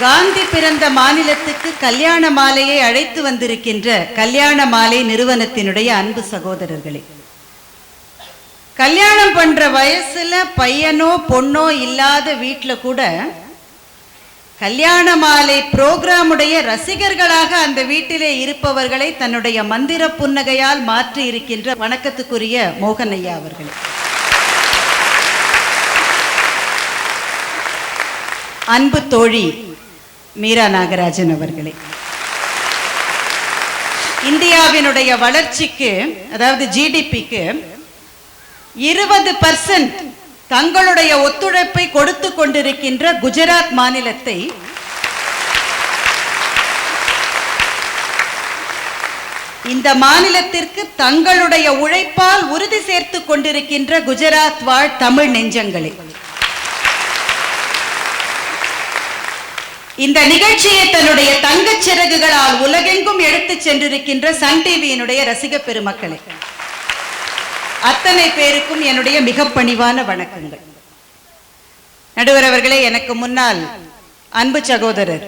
காந்தி பிறந்த மாநிலத்துக்கு கல்யாண மாலையை அழைத்து வந்திருக்கின்ற கல்யாண மாலை நிறுவனத்தினுடைய அன்பு சகோதரர்களே, கல்யாணம் பண்ற வயசுல பையனோ பொண்ணோ இல்லாத வீட்டுல கூட கல்யாண மாலை புரோகிராமுடைய ரசிகர்களாக அந்த வீட்டிலே இருப்பவர்களை தன்னுடைய மந்திர புன்னகையால் மாற்றி இருக்கின்ற வணக்கத்துக்குரிய மோகன் ஐயா அவர்களே, அன்பு தோழி மீரா நாகராஜன் அவர்களே, இந்தியாவினுடைய வளர்ச்சிக்கு அதாவது ஜிடிபிக்கு 20% தங்களுடைய ஒத்துழைப்பை கொடுத்து கொண்டிருக்கின்ற குஜராத் மாநிலத்தை இந்த மாநிலத்திற்கு தங்களுடைய உழைப்பால் உறுதி சேர்த்து கொண்டிருக்கின்ற குஜராத் வாழ் தமிழ் நெஞ்சங்களே, இந்த நிகழ்ச்சியை தன்னுடைய தங்கச் சிறகுகளால் உலகெங்கும் எடுத்து சென்றிருக்கின்ற சன் டிவியினுடைய ரசிக பெருமக்களே, அத்தனை பேருக்கும் என்னுடைய மிக பணிவான வணக்கங்கள். நடுவர் அவர்களே, எனக்கு முன்னால் அன்பு சகோதரர்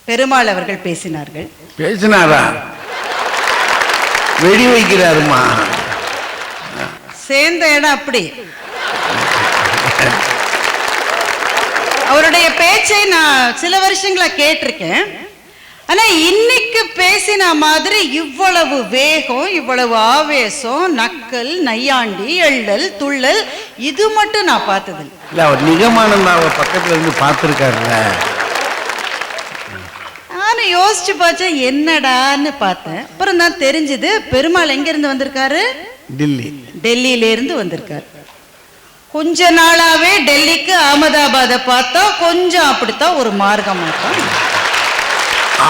பெருமாள் அவர்கள் பேசினார்கள். பேசினாரா? வெடி வைக்கிறாருமா? சேர்ந்த இடம் அப்படி. அவருடைய பேச்சை நான் சில வருஷங்களா கேட்டிருக்கேன். ஆனா இன்னைக்கு பேசின மாதிரி இவ்வளவு வேகம், இவ்வளவு ஆவேசம், நக்கல், நையாண்டி, எள்ளல், துள்ளல் இது மட்டும் நான் பார்த்தது இல்ல. அவர் நிகமானந்தாவை பக்கத்துல இருந்து பார்த்திருக்காருல்ல. நானும் யோசிச்சு பார்த்தேன் என்னடான்னு பார்த்தேன். அப்புறம் தான் தெரிஞ்சது பெருமாள் எங்க இருந்து வந்திருக்காரு? டெல்லியில இருந்து வந்திருக்காரு. கொஞ்ச நாளாவே டெல்லிக்கு அகமதாபாத்தை பார்த்தா கொஞ்சம் அப்படித்தான் ஒரு மார்க்கமா இருக்கும்.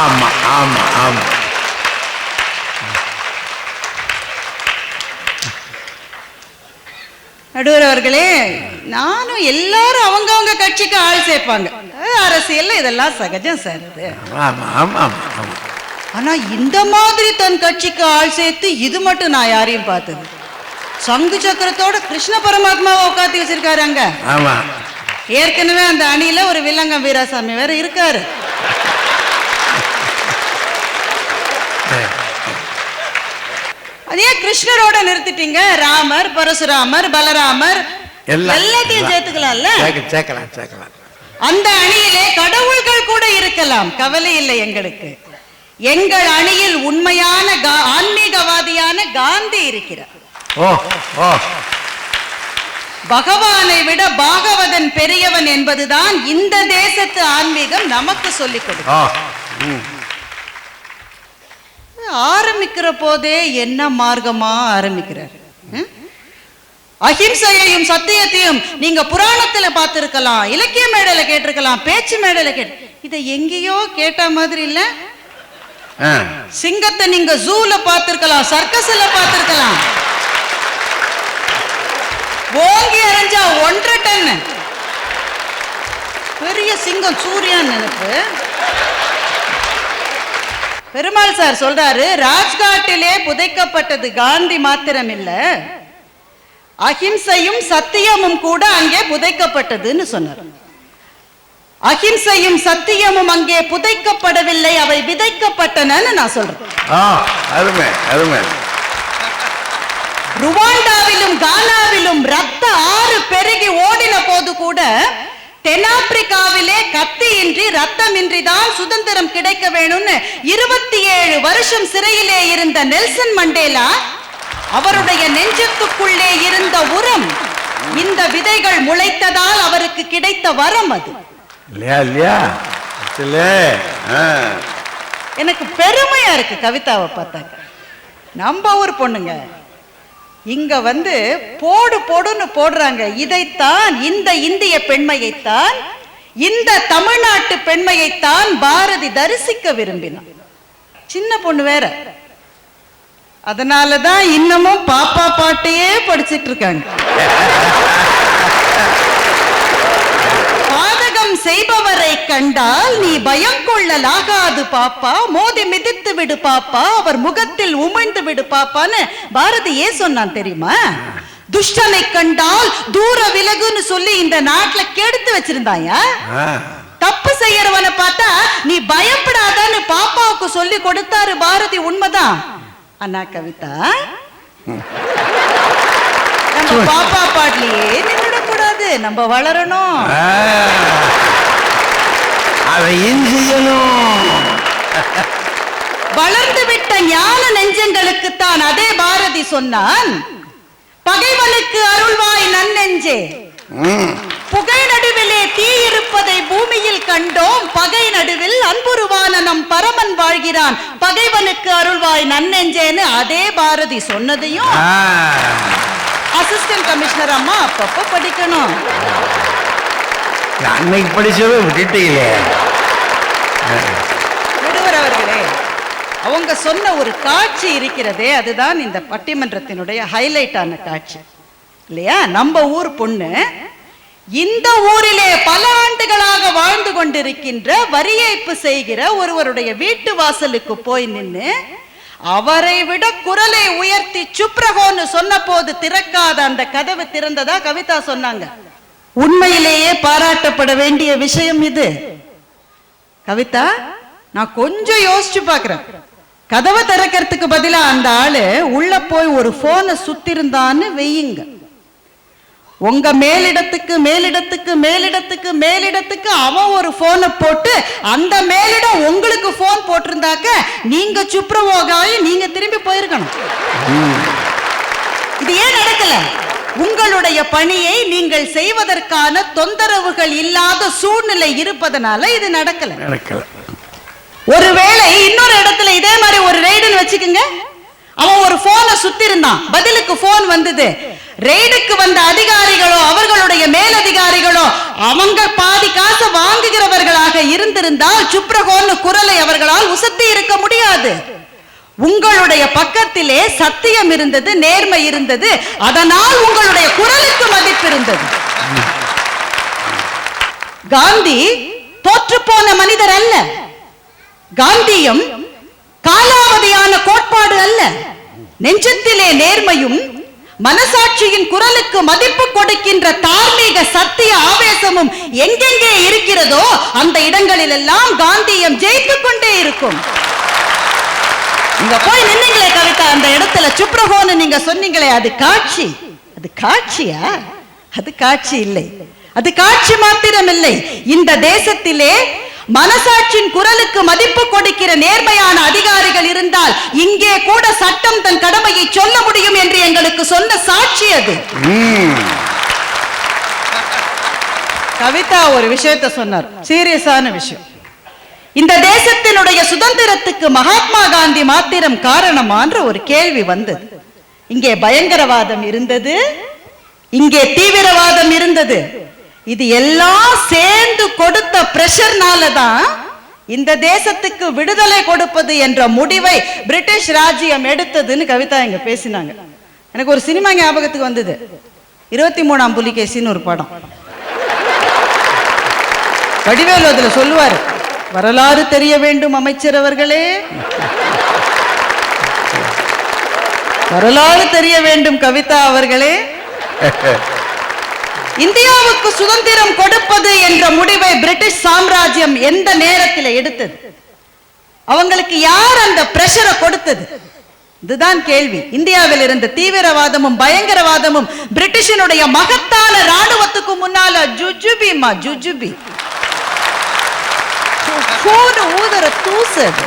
ஆமா ஆமா ஆமா. நடுவர் அவர்களே, நானும் எல்லாரும் அவங்கவங்க கட்சிக்கு ஆள் சேர்ப்பாங்க. அரசியல்ல இதெல்லாம் சகஜம் சார். ஆனா இந்த மாதிரி தன் கட்சிக்கு ஆள் சேர்த்து இது மட்டும் நான் யாரையும் பார்த்தது. சங்கு சக்கரத்தோட கிருஷ்ண பரமாத்மாவை உட்காத்தி வச்சிருக்காரு அங்க. ஏற்கனவே அந்த அணியில ஒரு வில்லங்கம் வீராசாமி வேற இருக்காரு. அதே கிருஷ்ணரோட நிறுத்திட்டீங்க. ராமர், பரசுராமர், பலராமர் எல்லாத்தையும் சேர்த்துக்கலாம்ல. அந்த அணியிலே கடவுள்கள் கூட இருக்கலாம், கவலை இல்லை எங்களுக்கு. எங்கள் அணியில் உண்மையான ஆன்மீகவாதியான காந்தி இருக்கிறார். பகவானை விட பாகவதன் பெரியவன் என்பதுதான் இந்த தேசத்து ஆன்மீகம் நமக்கு சொல்லிக் கொடுக்கும். ஆரம்பிக்கிற போதே என்ன மார்க்கமா ஆரம்பிக்கிறார்? அஹிம்சையையும் சத்தியத்தையும் நீங்க புராணத்துல பார்த்திருக்கலாம், இலக்கிய மேடையில கேட்டிருக்கலாம், பேச்சு மேடையில கேட்டு இதை எங்கேயோ கேட்ட மாதிரி இல்ல. சிங்கத்தை நீங்க ஜூல பார்த்திருக்கலாம், சர்க்கஸ்ல பார்த்திருக்கலாம். ஓங்கி அரைஞ்சா 1.5 டன் பெரிய சிங்கம் சூரியன் நினைப்பு. பெருமாள் சார் சொல்றாரு, ராஜ்காட்டிலே புதைக்கப்பட்டது காந்தி மாத்திரம் இல்ல, அஹிம்சையும் சத்தியமும் கூட அங்கே புதைக்கப்பட்டதுன்னு சொன்னார். அஹிம்சையும் சத்தியமும் அங்கே புதைக்கப்படவில்லை, அவை விதைக்கப்பட்டன நான் சொல்றேன். ருவாண்டாவிலும் கானாவிலும் ரத்த ஆறு பெருகி ஓடின போது கூட தென்னாப்பிரிக்காவிலே கத்தியின்றி ரத்தமின்றி தான் சுதந்திரம் கிடைக்க வேணும்னு 27 வருஷம் சிறையிலே இருந்த நெல்சன் மண்டேலா அவருடைய நெஞ்சத்துக்குள்ளே இருந்த உரம், இந்த விதைகள் முளைத்ததால் அவருக்கு கிடைத்த வரம் அது. எனக்கு பெருமையா இருக்கு கவிதாவை பார்த்தாங்க. நம்ம ஊர் பொண்ணுங்க இங்க வந்து போடு போடுன்னு போடுறாங்க. இதைத்தான், இந்த இந்திய பெண்மையைத்தான், இந்த தமிழ்நாட்டு பெண்மையைத்தான் பாரதி தரிசிக்க விரும்பினான். சின்ன பொண்ணு வேற, அதனாலதான் இன்னமும் பாப்பா பாட்டையே படிச்சிட்டு இருக்காங்க. பாதகம் செய்பவரை கண்டால் நீ பயம் கொள்ளலாகாது பாப்பா, மோதி மிதித்து விடு பாப்பா, அவர் முகத்தில் உமிழ்ந்து விடு பாப்பான்னு பாரதி ஏன் சொன்னான் தெரியுமா? துஷ்டனை கண்டால் தூர விலகுன்னு சொல்லி இந்த நாட்டுல கெடுத்து வச்சிருந்தாயா. தப்பு செய்யறவனை பார்த்து பார்த்தா நீ பயப்படாதன்னு பாப்பாவுக்கு சொல்லி கொடுத்தாரு பாரதி. உண்மைதான். அண்ணா கவிதா, நம்ம பாப்பா பாட்லயே நின்றுடக்கூடாது, நம்ம வளரணும், அதையும் செய்யணும். வளர்ந்து விட்ட ஞான நெஞ்சங்களுக்குத்தான் அதே பாரதி சொன்னான், பகைவனுக்கு அருள்வாய் நன்னெஞ்சே, புகை நடுவிலே தீ இருப்பதை பூமியில் கண்டோம், பகை நடுவில் அன்புருவான நம் பரமன் வாழ்கிறான், பகைவனுக்கு அருள்வாய் நன்னெஞ்சேன்னு அதே பாரதி சொன்னதையும் அசிஸ்டன்ட் கமிஷனர் அம்மா அப்பப்ப படிக்கணும். அன்னைக்கு படிச்சதை விட்டுட்டீங்களே. விடுவர் அவர்களே, அவங்க சொன்ன ஒரு காட்சி இருக்கிறதே, அதுதான் இந்த பட்டிமன்றத்தினுடைய ஹைலைட்டான காட்சி இல்லையா? நம்ம ஊர் பொண்ணு இந்த ஊரிலே பல ஆண்டுகளாக வாழ்ந்து கொண்டிருக்கின்ற வரி ஏய்ப்பு செய்கிற ஒருவருடைய வீட்டு வாசலுக்கு போய் நின்று அவரை விட குரலை உயர்த்தி சுப்ரகோன்னு சொன்ன போது திறக்காத அந்த கதவு திறந்ததா கவிதா சொன்னாங்க. உண்மையிலேயே பாராட்டப்பட வேண்டிய விஷயம் இது. கவிதா, நான் கொஞ்சம் யோசிச்சு பாக்குறேன், கதவை திறக்கிறதுக்கு பதிலா அந்த ஆளு உள்ள போய் ஒரு போனை சுத்திருந்தான்னு வெய்யுங்க, உங்க மேலிடத்துக்கு மேலிடத்துக்கு மேலிடத்துக்கு மேலிடத்துக்கு அவன் ஒரு போனை போட்டு அந்த மேலிடம் உங்களுக்கு போன் போட்டிருந்தாக்க நீங்க சுப்ரமோகாயி நீங்க திரும்பி போயிருக்கணும். இது ஏன் நடக்கல? உங்களுடைய பணியை நீங்கள் செய்வதற்கான தொந்தரவுகள் இல்லாத சூழ்நிலை இருப்பதனால இது நடக்கல. ஒருவேளை இன்னொரு இடத்துல இதே மாதிரி ஒரு ரெய்டுன்னு வச்சுக்கோங்க, அவன் ஒரு போனை சுத்தி இருந்தான், பதிலுக்கு போன் வந்தது, ரெய்டுக்கு வந்த அதிகாரிகளோ அவர்களுடைய மேலதிகாரிகளோ அவங்க பாதி காசு வாங்குகிறவர்களாக இருந்திருந்தால் சுப்ரகோன்னு குரலை அவர்களால் உசத்தி இருக்க முடியாது. உங்களுடைய பக்கத்திலே சத்தியம் இருந்தது, நேர்மை இருந்தது, அதனால் உங்களுடைய குரலுக்கு மதிப்பு இருந்தது. காந்தி தோற்று போன மனிதர் அல்ல, காந்தியம் காலாவதியான கோட்பாடு அல்ல. நெஞ்சத்திலே நேர்மையும் மனசாட்சியின் குரலுக்கு மதிப்பு கொடுக்கின்ற தார்மீக சத்திய ஆவேசமும் எங்கெங்கே இருக்கிறதோ அந்த இடங்களில் எல்லாம் காந்தியம் ஜெயித்துக் கொண்டே இருக்கும். நீங்க போய் நின்னீங்களே கவிதா, அந்த இடத்துல சுப்ரகோன்னு நீங்க சொன்னீங்களே, அது காட்சி. அது காட்சியா? அது காட்சி இல்லை, அது காட்சி மாத்திரம் இல்லை. இந்த தேசத்திலே மனசாட்சியின் குரலுக்கு மதிப்பு கொடுக்கிற நேர்மையான அதிகாரிகள் இருந்தால் இங்கே கூட சட்டம் தன் கடமையை சொல்ல முடியும் என்று எங்களுக்கு சொன்ன சாட்சி அது. கவிதா ஒரு விஷயத்தை சொன்னார், சீரியஸான விஷயம். இந்த தேசத்தினுடைய சுதந்திரத்துக்கு மகாத்மா காந்தி மாத்திரம் காரணமான்ற ஒரு கேள்வி வந்தது. இங்கே பயங்கரவாதம் இருந்தது, இங்கே தீவிரவாதம் இருந்தது, இது எல்லாம் சேர்ந்து கொடுத்த பிரஷர்னால தான் இந்த தேசத்துக்கு விடுதலை கொடுப்பது என்ற முடிவை பிரிட்டிஷ் ராஜ்யம் எடுத்ததுன்னு கவிதா இங்க பேசினாங்க. எனக்கு ஒரு சினிமா ஞாபகத்துக்கு வந்தது, 23ஆம் புலிகேசின்னு ஒரு படம். வடிவேலு அதுல சொல்லுவாரு, வரலாறு தெரிய வேண்டும் அமைச்சர் அவர்களே, வரலாறு தெரிய வேண்டும் கவிதா அவர்களே. இந்தியாவுக்கு சுதந்திரம் கொடுப்பது என்ற முடிவை பிரிட்டிஷ் சாம்ராஜ்யம் எந்த நேரத்தில் எடுத்தது? அவங்களுக்கு யார் அந்த பிரஷரை கொடுத்தது? இதுதான் கேள்வி. இந்தியாவில் இருந்த தீவிரவாதமும் பயங்கரவாதமும் பிரிட்டிஷினுடைய மகத்தான ராணுவத்துக்கு முன்னால ஜுஜுபிமா ஜுஜுபி ஊதர தூசது.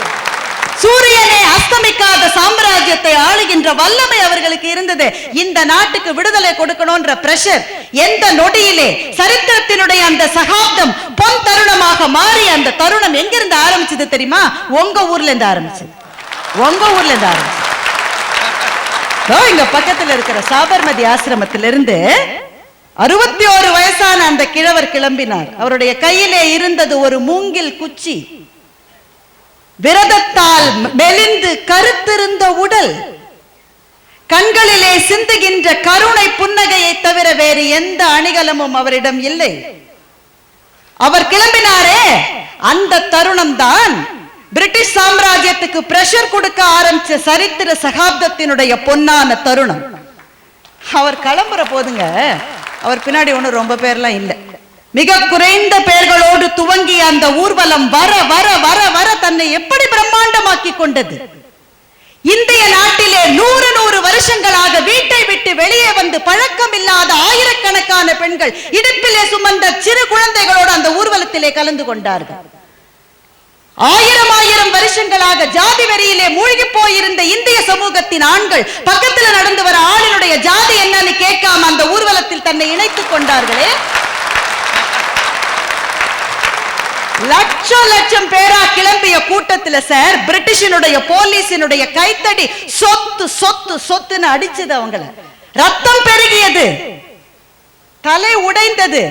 சூரியனை அஸ்தமிக்காத சாம்ராஜ்யத்தை ஆளுகின்ற வல்லமை அவர்களுக்கு இருந்தது. இந்த நாட்டுக்கு விடுதலை கொடுக்கணும்ன்ற பிரஷர் எந்த நொடியிலே சரித்திரத்தினுடைய அந்த சகாப்தம் பொன் தருணமாக மாறி, அந்த தருணம் எங்கிருந்து ஆரம்பிச்சது தெரியுமா? உங்க ஊர்ல இருந்து ஆரம்பிச்சது. உங்க ஊர்ல இருந்து ஆரம்பிச்சது. இங்க பக்கத்துல இருக்கிற சாபர்மதி ஆசிரமத்திலிருந்து 61 வயசான அந்த கிழவர் கிளம்பினார். அவருடைய கையிலே இருந்தது ஒரு மூங்கில் குச்சி. விரதத்தால் மெலிந்து கருத்திருந்த உடல், கண்களிலே சிந்துகின்ற கருணை புன்னகையை தவிர வேறு எந்த அணிகலமும் அவரிடம் இல்லை. அவர் கிளம்பினாரே, அந்த தருணம் தான் பிரிட்டிஷ் சாம்ராஜ்யத்துக்கு பிரஷர் கொடுக்க ஆரம்பிச்ச சரித்திர சகாப்தத்தினுடைய பொன்னான தருணம். அவர் கிளம்புற போதுங்க, அவர் பின்னாடி ஒன்றும் ரொம்ப பேர்லாம் இல்லை, மிக குறைந்த பெயர்களோடு துவங்கிய அந்த ஊர்வலம் வர வர வர வர தன்னை எப்படி பிரம்மாண்டமாக்கி கொண்டது. இந்திய நாட்டிலே 100 வருஷங்களாக வீட்டை விட்டு வெளியே வந்து பழக்கம் இல்லாத ஆயிரக்கணக்கான பெண்கள் இடுப்பிலே சுமந்த சிறு குழந்தைகளோடு அந்த ஊர்வலத்திலே கலந்து கொண்டார்கள். 1000 வருஷங்களாக ஜாதி வெறியிலே மூழ்கி போயிருந்த இந்திய சமூகத்தின் ஆண்கள் பக்கத்தில் நடந்து வர ஆளினுடைய ஜாதி என்னன்னு கேட்காம அந்த ஊர்வலத்தில் தன்னை இணைத்துக் கொண்டார்களே. லட்சம் பேரா கிளம்பிய கூட்டத்தில் சார் பிரிட்டிஷினுடைய போலீசினுடைய கைத்தடி சொத்து சொத்து சொத்துன்னு அடிச்சது. அவங்கள ரத்தம் பெருகியது, தலை உடைந்தது,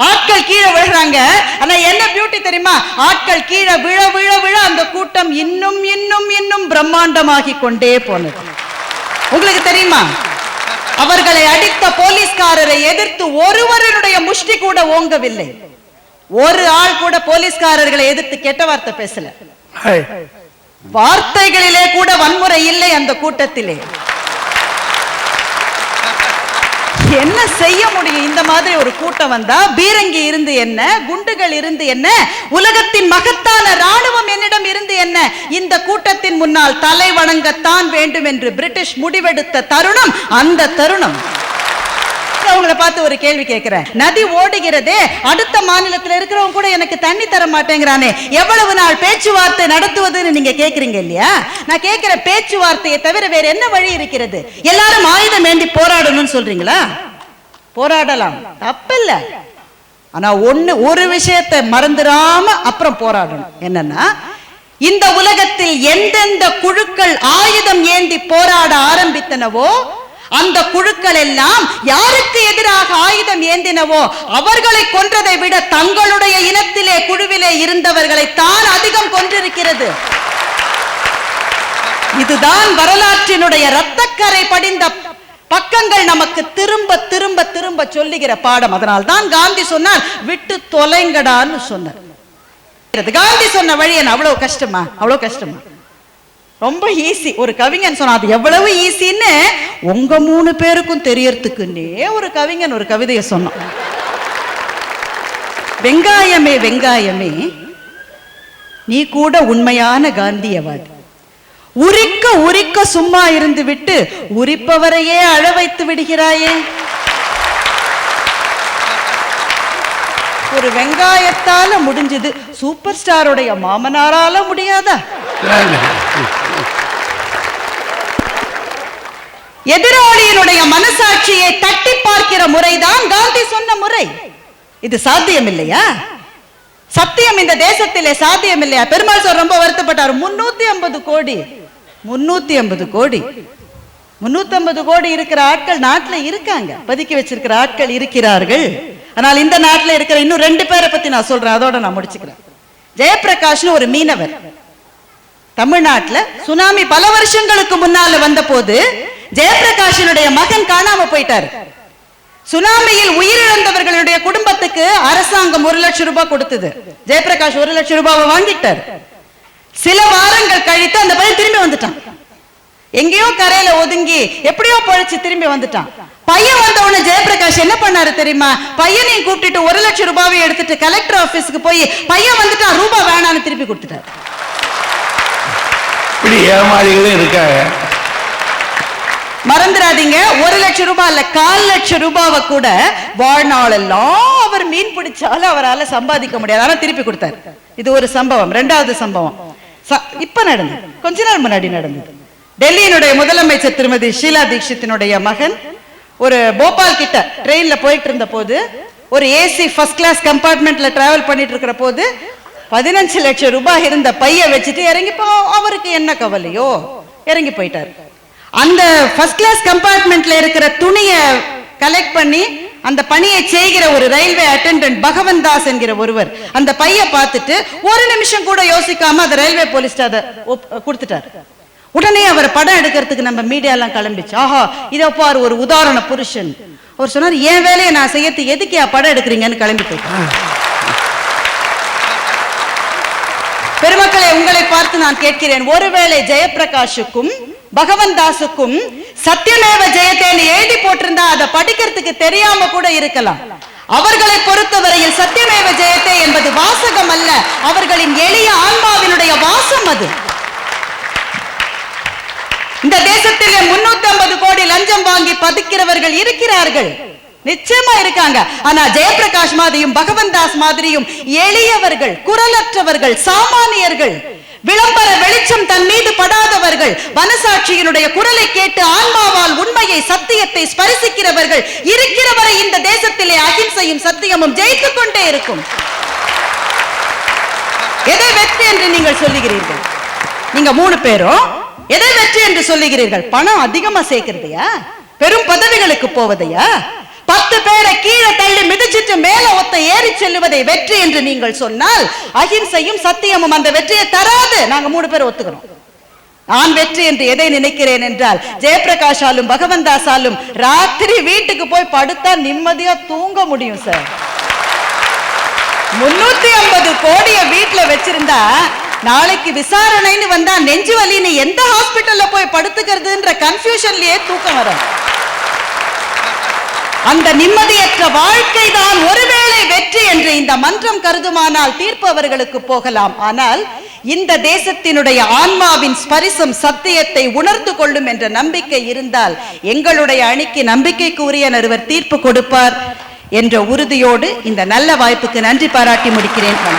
ஆட்கள் கீழே விழுறாங்க. ஆனா என்ன பியூட்டி தெரியுமா? ஆட்கள் கீழே விழ விழ விழ அந்த கூட்டம் இன்னும் இன்னும் இன்னும் பிரம்மாண்டமாகி கொண்டே போனது. உங்களுக்கு தெரியுமா, அவர்களை அடித்த போலீஸ்காரரை எதிர்த்து ஒருவருடைய முஷ்டி கூட ஓங்கவில்லை. ஒரு ஆள் கூட போலீஸ்காரர்களை எதிர்த்து கெட்ட வார்த்தை பேசல. வார்த்தைகளிலே கூட வன்முறை இல்லை அந்த கூட்டத்திலே. என்ன செய்ய முடியும்? இந்த மாதிரி ஒரு கூட்டம் வந்தா பீரங்கி இருந்து என்ன, குண்டுகள் இருந்து என்ன, உலகத்தின் மகத்தான ராணுவம் என்னிடம் இருந்து என்ன? இந்த கூட்டத்தின் முன்னால் தலை வணங்கத்தான் வேண்டும் என்று பிரிட்டிஷ் முடிவெடுத்த தருணம் அந்த தருணம். அவங்களை பார்த்து ஒரு கேள்வி கேட்கிறேன். நதி ஓடுகிறதே, அடுத்த மாநிலத்தில் இருக்கிறவங்க கூட எனக்கு தண்ணி தர மாட்டேங்கிறானே, எவ்வளவு நாள் பேச்சுவார்த்தை நடத்துவதுன்னு நீங்க கேக்குறீங்க இல்லையா? நான் கேட்கிற பேச்சுவார்த்தையை தவிர வேற என்ன வழி இருக்கிறது? எல்லாரும் ஆயுதம் ஏந்தி போராடணும்னு சொல்றீங்களா? போராடலாம், தப்பில்ல. ஆனா ஒரு விஷயத்தை மறந்துடாம அப்புறம் போராடணும். என்னன்னா, இந்த உலகத்தில் எந்தெந்த குழுக்கள் ஆயுதம் ஏந்தி போராட ஆரம்பித்தனவோ அந்த குழுக்கள் எல்லாம் யாருக்கு எதிராக ஆயுதம் ஏந்தினவோ அவர்களை கொன்றதை விட தங்களுடைய இனத்திலே குழுவிலே இருந்தவர்களை தான் அதிகம் கொன்றிருக்கிறது. இதுதான் வரலாற்றினுடைய இரத்தக்கரை படிந்த பக்கங்கள் நமக்கு திரும்ப திரும்ப திரும்ப சொல்லுகிற பாடம். அதனால் தான் காந்தி சொன்னார், விட்டு தொலைங்கடான்னு சொன்னார். காந்தி சொன்ன வழி என்ன அவ்வளவு கஷ்டமா? அவ்வளவு கஷ்டமா? ரொம்ப ஈஸி. ஒரு கவிஞன் சொன்னா அது எவ்வளவு ஈஸின்னு உங்க 3 பேருக்கும் தெரியறதுக்குன்னே ஒரு கவிஞன் ஒரு கவிதையை சொன்னான். வெங்காயமே வெங்காயமே, நீ கூட உண்மையான காந்தியவாதி. உரிக்க உரிக்க சும்மா இருந்து விட்டு உரிப்பவரையே அழ வைத்து விடுகிறாயே. ஒரு வெங்காயத்தால முடிஞ்சது, சூப்பர் ஸ்டாருடைய மாமனாரால முடியாதா? எதிராளியினுடைய மனசாட்சியை தட்டி பார்க்கிற முறைதான் காந்தி சொன்ன முறை. இது சாத்தியம் இல்லையா? சத்தியம் இந்த தேசத்திலே சாத்தியம் இல்லையா? பெருமாள் சார் ரொம்ப வருத்தப்பட்டார். 350 கோடி 350 கோடி 350 கோடி இருக்கிற ஆட்கள் நாட்டில் இருக்காங்க, பதுக்கி வச்சிருக்கிற ஆட்கள் இருக்கிறார்கள். ஆனால் இந்த நாட்டில் இருக்கிற இன்னும் 2 பேரை பத்தி நான் சொல்றேன், அதோட நான் முடிச்சுக்கிறேன். ஜெயபிரகாஷ்னு ஒரு மீனவர் தமிழ்நாட்டில் சுனாமி பல வருஷங்களுக்கு முன்னால வந்த போது ஜெயபிரகாஷினுடைய மகன் காணாம போயிட்டார். சுனாமியில் உயிரிழந்தவர்களுடைய குடும்பத்துக்கு அரசாங்கம் 1 லட்சம் ரூபாய் கொடுத்தது. ஜெயபிரகாஷ் 1 லட்சம் ரூபாவை வாங்கிட்டார். சில வாரங்கள் கழித்து அந்த பையன் திரும்பி வந்துட்டான். எங்கேயோ கரையில ஒதுங்கி எப்படியோ பழிச்சு திரும்பி வந்துட்டான். பையன் வந்த உடனே ஜெயபிரகாஷ் என்ன பண்ணாரு தெரியுமா? பையனையும் கூப்பிட்டு 1 லட்சம் ரூபாவை எடுத்துட்டு கலெக்டர் ஆபீஸ்க்கு போய் பையன் வந்துட்டான், ரூபாய் வேணான்னு திருப்பி கொடுத்துட்டார். ஏமாளிகளும் இருக்காங்க, மறந்துடாதீங்க. 1 லட்சம் ரூபாய் இல்ல, 1/4 லட்சம் ரூபாவை கூட வாழ்நாள் எல்லாம் அவர் மீன் பிடிச்சாலும் அவரால் சம்பாதிக்க முடியாது, ஆனா திருப்பி கொடுத்தார். இது ஒரு சம்பவம். 2வது சம்பவம் இப்ப நடந்தது, கொஞ்ச நாள் முன்னாடி நடந்தது. டெல்லியினுடைய முதலமைச்சர் திருமதி ஷீலா தீட்சித்தினுடைய மகன் ஒரு போபால் கிட்ட ட்ரெயின்ல போயிட்டு இருந்த போது, ஒரு ஏசி ஃபர்ஸ்ட் கிளாஸ் கம்பார்ட்மெண்ட்ல டிராவல் பண்ணிட்டு இருக்கிற போது 15 லட்சம் ரூபாய் இருந்த பைய வச்சுட்டு இறங்கி, அவருக்கு என்ன கவலையோ இறங்கி போயிட்டார். அந்த ஃபர்ஸ்ட் கிளாஸ் கம்பார்ட்மெண்ட்ல இருக்கிற துணியை கலெக்ட் பண்ணி அந்த பணியை செய்கிற ஒரு ரயில்வே அட்டெண்டன்ட் பகவன் தாஸ் என்கிற ஒருவர் அந்த பைய பார்த்துட்டு 1 நிமிஷம் கூட யோசிக்காம அந்த ரயில்வே போலீஸ் அதை கொடுத்துட்டார். உடனே அவர் படம் எடுக்கிறதுக்கு நம்ம மீடியா எல்லாம் கிளம்பிச்சு. ஆஹா, இதை பாரு ஒரு உதாரண புருஷன். அவர் சொன்னார், என் வேலையை நான் செய்யறது எதுக்கு படம் எடுக்கிறீங்கன்னு கிளம்பி போயிட்டார். பெருமக்களை, உங்களை பார்த்து நான் கேட்கிறேன், ஒருவேளை ஜெயபிரகாஷுக்கும் பகவன் தாஸுக்கும் சத்தியமேவ ஜெயத்தேன்னு எழுதி போட்டிருந்தா அதை படிக்கிறதுக்கு தெரியாம கூட இருக்கலாம். அவர்களை பொறுத்தவரையில் சத்தியமேவ ஜெயத்தே என்பது வாசகம் அல்ல, அவர்களின் எளிய ஆன்மாவினுடைய வாசம் அது. இந்த தேசத்திலே 350 கோடி லஞ்சம் வாங்கி பதுக்கிறவர்கள் இருக்கிறார்கள், நிச்சயமா இருக்காங்க. ஆனா ஜெயபிரகாஷ் மாதிரியும் பகவந்த் தாஸ் மாதிரியும் எளியவர்கள், குரலற்றவர்கள், சாமானியர்கள், விளம்பர வெளிச்சம் தன் மீது படாதவர்கள், மனசாட்சியினுடைய குரலை கேட்டு ஆன்மாவால் உண்மையை சத்தியத்தை ஸ்பரிசிக்கிறவர்கள் இருக்கிறவரை இந்த தேசத்திலே அகிம்சையும் சத்தியமும் ஜெயித்துக் கொண்டே இருக்கும். எதை வெற்றி என்று நீங்கள் சொல்லுகிறீர்கள்? நீங்க 3 பேரும் எதை வெற்றி என்று சொல்லுகிறீர்கள்? பணம் அதிகமா சேர்க்கிறதையா? பெரும் பதவிகளுக்கு போவதையா? 10 பேரை கீழே தள்ளி மிதிச்சிட்டு மேல ஒத்த ஏறி செல்லுவதை வெற்றி என்று நீங்கள் சொன்னால் அகிம்சையும் சத்தியமும் அந்த வெற்றியை தராது. நாங்க 3 பேர் ஒத்துக்கிறோம். நான் வெற்றி என்று எதை நினைக்கிறேன் என்றால், ஜெயபிரகாஷாலும் பகவந்த் தாஸாலும் ராத்திரி வீட்டுக்கு போய் படுத்தா நிம்மதியா தூங்க முடியும் சார். 350 கோடிய வீட்டுல வச்சிருந்தா நாளைக்கு விசாரணைன்னு வந்தா நெஞ்சு வலின்னு எந்த ஹாஸ்பிட்டல்ல போய் படுத்துக்கிறதுன்ற கன்ஃபியூஷன்லயே தூக்கம் வரும். அந்த நிம்மதியற்ற வாழ்க்கை தான் ஒருவேளை வெற்றி என்று இந்த மன்றம் கருதுமானால் தீர்ப்பு அவர்களுக்கு போகலாம். ஆனால் இந்த தேசத்தினுடைய ஆன்மாவின் ஸ்பரிசம் சத்தியத்தை உணர்ந்து கொள்ளும் என்ற நம்பிக்கை இருந்தால் எங்களுடைய அணிக்கு நம்பிக்கைக்கு உரிய ஒருவர் தீர்ப்பு கொடுப்பார் என்ற உறுதியோடு இந்த நல்ல வாய்ப்புக்கு நன்றி பாராட்டி முடிக்கிறேன்.